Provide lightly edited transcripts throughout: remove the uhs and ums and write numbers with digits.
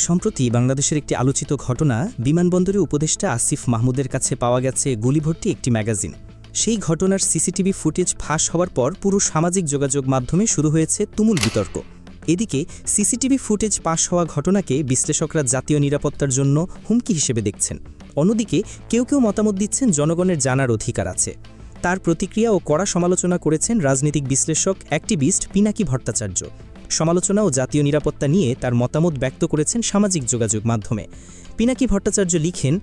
সম্প্রতি বাংলাদেশের একটি আলোচিত ঘটনা, বিমানবন্দরে উপদেষ্টা আসিফ মাহমুদের কাছে পাওয়া গেছে গুলিভর্তি একটি ম্যাগাজিন। সেই ঘটনার সিসিটিভি ফুটেজ ফাঁস হওয়ার পর পুরো সামাজিক যোগাযোগ মাধ্যমে শুরু হয়েছে তুমুল বিতর্ক। এদিকে সিসিটিভি ফুটেজ পাশ হওয়া ঘটনাকে বিশ্লেষকরা জাতীয় নিরাপত্তার জন্য হুমকি হিসেবে দেখছেন। অন্যদিকে কেউ কেউ মতামত দিচ্ছেন জনগণের জানার অধিকার আছে। তার প্রতিক্রিয়া ও কড়া সমালোচনা করেছেন রাজনৈতিক বিশ্লেষক অ্যাক্টিভিস্ট পিনাকি ভট্টাচার্য। সমালোচনা ও জাতীয় নিরাপত্তা নিয়ে তার মতামত ব্যক্ত করেছেন সামাজিক যোগাযোগ মাধ্যমে। পিনাকি ভট্টাচার্য লিখেন,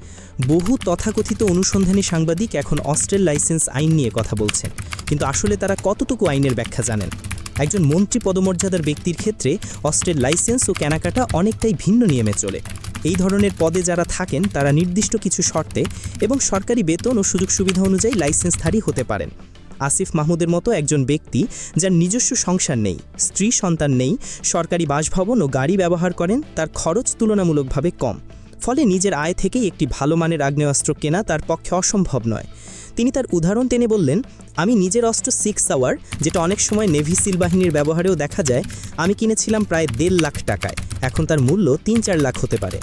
বহু তথাকথিত অনুসন্ধানী সাংবাদিক এখন অস্ত্রের লাইসেন্স আইন নিয়ে কথা বলছেন, কিন্তু আসলে তারা কতটুকু আইনের ব্যাখ্যা জানেন? একজন মন্ত্রী পদমর্যাদার ব্যক্তির ক্ষেত্রে অস্ত্রের লাইসেন্স ও কেনাকাটা অনেকটাই ভিন্ন নিয়মে চলে। এই ধরনের পদে যারা থাকেন তারা নির্দিষ্ট কিছু শর্তে এবং সরকারি বেতন ও সুযোগ সুবিধা অনুযায়ী লাইসেন্সধারী হতে পারেন। আসিফ মাহমুদের মতো একজন ব্যক্তি যার নিজস্ব সংসার নেই, স্ত্রী সন্তান নেই, সরকারি বাসভবন ও গাড়ি ব্যবহার করেন, তার খরচ তুলনামূলকভাবে কম। ফলে নিজের আয় থেকেই একটি ভালো মানের আগ্নেয়াস্ত্র কেনা তার পক্ষে অসম্ভব নয়। তিনি তার উদাহরণ টেনে বললেন, আমি নিজের অস্ত্র 6 আওয়ার, যেটা অনেক সময় নেভি সিল বাহিনীর ব্যবহারেও দেখা যায়, আমি কিনেছিলাম প্রায় 1.5 লাখ টাকায়। এখন তার মূল্য 3-4 লাখ হতে পারে।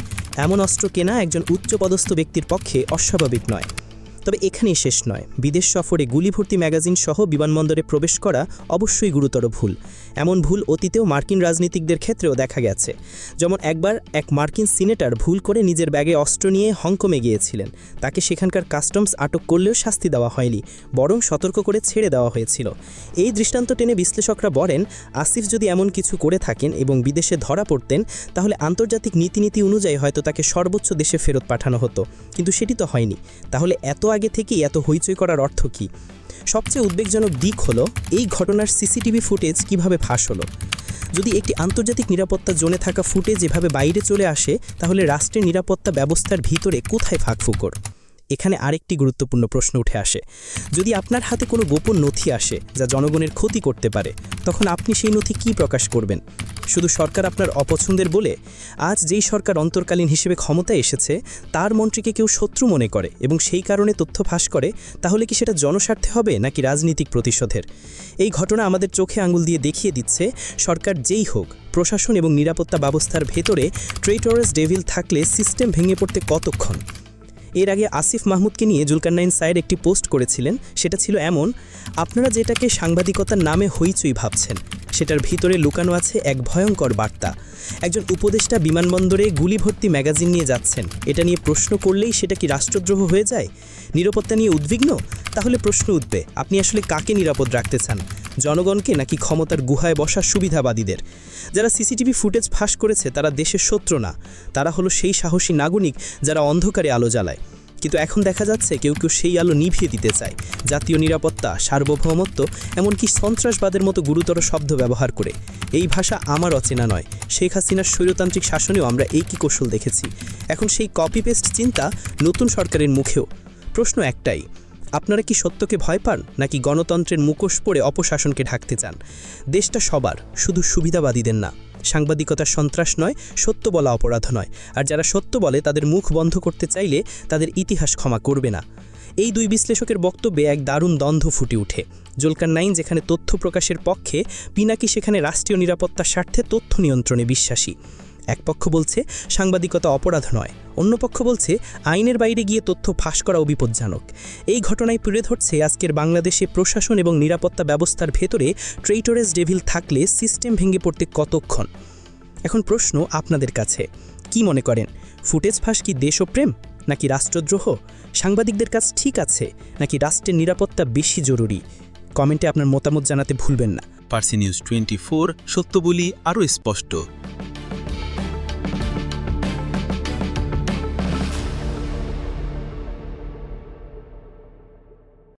এমন অস্ত্র কেনা একজন উচ্চপদস্থ ব্যক্তির পক্ষে অস্বাভাবিক নয়। তবে এখানেই শেষ নয়। বিদেশ সফরে গুলিভর্তি ম্যাগাজিন সহ বিমানবন্দরে প্রবেশ করা অবশ্যই গুরুতর ভুল। এমন ভুল অতীতেও মার্কিন রাজনীতিকদের ক্ষেত্রেও দেখা গেছে। যেমন একবার এক মার্কিন সিনেটর ভুল করে নিজের ব্যাগে অস্ত্র নিয়ে হংকংয়ে গিয়েছিলেন। তাকে সেখানকার কাস্টমস আটক করলেও শাস্তি দেওয়া হয়নি, বরং সতর্ক করে ছেড়ে দেওয়া হয়েছিল। এই দৃষ্টান্ত টেনে বিশ্লেষকরা বলেন, আসিফ যদি এমন কিছু করে থাকেন এবং বিদেশে ধরা পড়তেন, তাহলে আন্তর্জাতিক নীতি অনুযায়ী হয়তো তাকে সর্বোচ্চ দেশে ফেরত পাঠানো হতো, কিন্তু সেটি তো হয়নি। তাহলে এত আগে থেকেই এত হইচই করার অর্থ কী? সবচেয়ে উদ্বেগজনক দিক হলো এই ঘটনার সিসিটিভি ফুটেজ কিভাবে ফাঁস হলো। যদি একটি আন্তর্জাতিক নিরাপত্তা জোনে থাকা ফুটেজ এভাবে বাইরে চলে আসে, তাহলে রাষ্ট্রের নিরাপত্তা ব্যবস্থার ভিতরে কোথায় ফাঁকফোকর? এখানে আরেকটি গুরুত্বপূর্ণ প্রশ্ন উঠে আসে। যদি আপনার হাতে কোনো গোপন নথি আসে যা জনগণের ক্ষতি করতে পারে, তখন আপনি সেই নথি কী প্রকাশ করবেন? শুধু সরকার আপনার অপছন্দের বলে? আজ যেই সরকার অন্তর্কালীন হিসেবে ক্ষমতায় এসেছে, তার মন্ত্রীকে কেউ শত্রু মনে করে এবং সেই কারণে তথ্য ফাঁস করে, তাহলে কি সেটা জনস্বার্থে হবে নাকি রাজনৈতিক প্রতিশোধের? এই ঘটনা আমাদের চোখে আঙুল দিয়ে দেখিয়ে দিচ্ছে, সরকার যেই হোক, প্রশাসন এবং নিরাপত্তা ব্যবস্থার ভেতরে ট্রেইটরাস ডেভিল থাকলে সিস্টেম ভেঙে পড়তে কতক্ষণ। এর আগে আসিফ মাহমুদকে নিয়ে জুলকারনাইন সায়েদ একটি পোস্ট করেছিলেন। সেটা ছিল এমন, আপনারা যেটাকে সাংবাদিকতার নামে হইচই ভাবছেন, সেটার ভিতরে লুকানো আছে এক ভয়ঙ্কর বার্তা। একজন উপদেষ্টা বিমানবন্দরে গুলিভর্তি ম্যাগাজিন নিয়ে যাচ্ছেন, এটা নিয়ে প্রশ্ন করলেই সেটা কি রাষ্ট্রদ্রোহ হয়ে যায়? নিরাপত্তা নিয়ে উদ্বিগ্ন? তাহলে প্রশ্ন উঠবে, আপনি আসলে কাকে নিরাপদ রাখতে চান? জনগণকে নাকি ক্ষমতার গুহায় বসা সুবিধাবাদীদের? যারা সিসিটিভি ফুটেজ ফাঁস করেছে তারা দেশের শত্রু না, তারা হলো সেই সাহসী নাগরিক যারা অন্ধকারে আলো জ্বালায়। কিন্তু এখন দেখা যাচ্ছে কেউ কেউ সেই আলো নিভিয়ে দিতে চায়, জাতীয় নিরাপত্তা, সার্বভৌমত্ব, এমনকি সন্ত্রাসবাদের মতো গুরুতর শব্দ ব্যবহার করে। এই ভাষা আমার অচেনা নয়। শেখ হাসিনার স্বৈরতান্ত্রিক শাসনেও আমরা এই কি কৌশল দেখেছি। এখন সেই কপি পেস্ট চিন্তা নতুন সরকারের মুখেও। প্রশ্ন একটাই, আপনারা কি সত্যকে ভয় পান নাকি গণতন্ত্রের মুখোশ পরে অপশাসনকে ঢাকতে চান? দেশটা সবার, শুধু সুবিধাবাদীদের না। সাংবাদিকতার সন্ত্রাস নয়, সত্য বলা অপরাধ নয়। আর যারা সত্য বলে তাদের মুখ বন্ধ করতে চাইলে তাদের ইতিহাস ক্ষমা করবে না। এই দুই বিশ্লেষকের বক্তব্যে এক দারুণ দ্বন্দ্ব ফুটে ওঠে। জুলকারনাইন যেখানে তথ্য প্রকাশের পক্ষে, পিনাকি সেখানে রাষ্ট্রীয় নিরাপত্তার স্বার্থে তথ্য নিয়ন্ত্রণে বিশ্বাসী। এক পক্ষ বলছে সাংবাদিকতা অপরাধ নয়, অন্য পক্ষ বলছে আইনের বাইরে গিয়ে তথ্য ফাঁস করাও বিপজ্জনক। এই ঘটনায় তুলে ধরছে আজকের বাংলাদেশে প্রশাসন এবং নিরাপত্তা ব্যবস্থার ভেতরে ট্রেইটরাস ডেভিল থাকলে সিস্টেম ভেঙে পড়তে কতক্ষণ। এখন প্রশ্ন আপনাদের কাছে, কি মনে করেন, ফুটেজ ফাঁস কি দেশপ্রেম নাকি রাষ্ট্রদ্রোহ? সাংবাদিকদের কাজ ঠিক আছে নাকি রাষ্ট্রের নিরাপত্তা বেশি জরুরি? কমেন্টে আপনার মতামত জানাতে ভুলবেন না। পার্সি নিউজ 24, সত্য বলি আরও স্পষ্ট।